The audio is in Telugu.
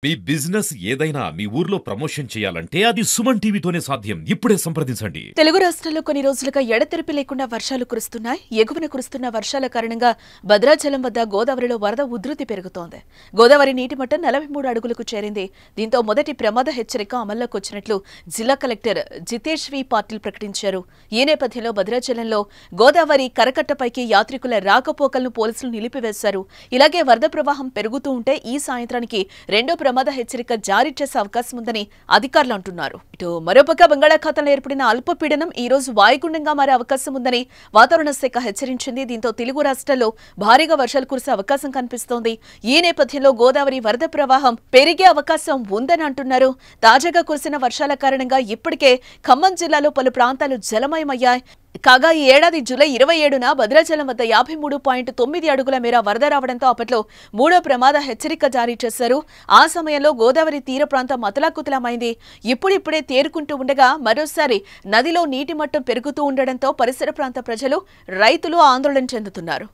మీ బిజినెస్ ఏదైనా మీ ఊర్లో ప్రమోషన్ చేయాలంటే అది సుమన్ టీవీతోనే సాధ్యం. ఇప్పుడే సంప్రదించండి. తెలుగు రాష్ట్రాల్లో కొన్ని రోజులుగా ఎడతెరిపి లేకుండా వర్షాలు కురుస్తున్నాయి. ఎగువన కురుస్తున్న వర్షాల కారణంగా భద్రాచలం వద్ద గోదావరిలో వరద ఉధృతి పెరుగుతోంది. గోదావరి నీటి మట్టం 43 అడుగులకు చేరింది. దీంతో మొదటి ప్రమాద హెచ్చరిక అమల్లోకి వచ్చినట్లు జిల్లా కలెక్టర్ జితేష్ వి పాటిల్ ప్రకటించారు. ఈ నేపథ్యంలో భద్రాచలంలో గోదావరి కరకట్టపైకి యాత్రికుల రాకపోకలను పోలీసులు నిలిపివేశారు. ఇలాగే వరద ప్రవాహం పెరుగుతూ ఉంటే ఈ సాయంత్రానికి రెండో ప్రమాద హెచ్చరిక జారీ చేసే అవకాశం ఉందని అధికారులు అంటున్నారు. ఇటు మరోపక్క బంగాళాఖాతంలో ఏర్పడిన అల్పపీడనం ఈ రోజు వాయుగుండంగా మారే అవకాశం ఉందని వాతావరణ శాఖ హెచ్చరించింది. దీంతో తెలుగు రాష్ట్రాల్లో భారీగా వర్షాలు కురిసే అవకాశం కనిపిస్తోంది. ఈ నేపథ్యంలో గోదావరి వరద ప్రవాహం పెరిగే అవకాశం ఉందని అంటున్నారు. తాజాగా కురిసిన వర్షాల కారణంగా ఇప్పటికే ఖమ్మం జిల్లాలో పలు ప్రాంతాలు జలమయమయ్యాయి. కాగా ఈ ఏడాది జూలై 27న భద్రాచలం వద్ద 53.9 అడుగుల మేర వరద రావడంతో అప్పట్లో మూడో ప్రమాద హెచ్చరిక జారీ చేశారు. ఆ సమయంలో గోదావరి తీర ప్రాంతం అతలాకుతలమైంది. ఇప్పుడిప్పుడే తేరుకుంటూ ఉండగా మరోసారి నదిలో నీటి మట్టం పెరుగుతూ ఉండడంతో పరిసర ప్రాంత ప్రజలు, రైతులు ఆందోళన చెందుతున్నారు.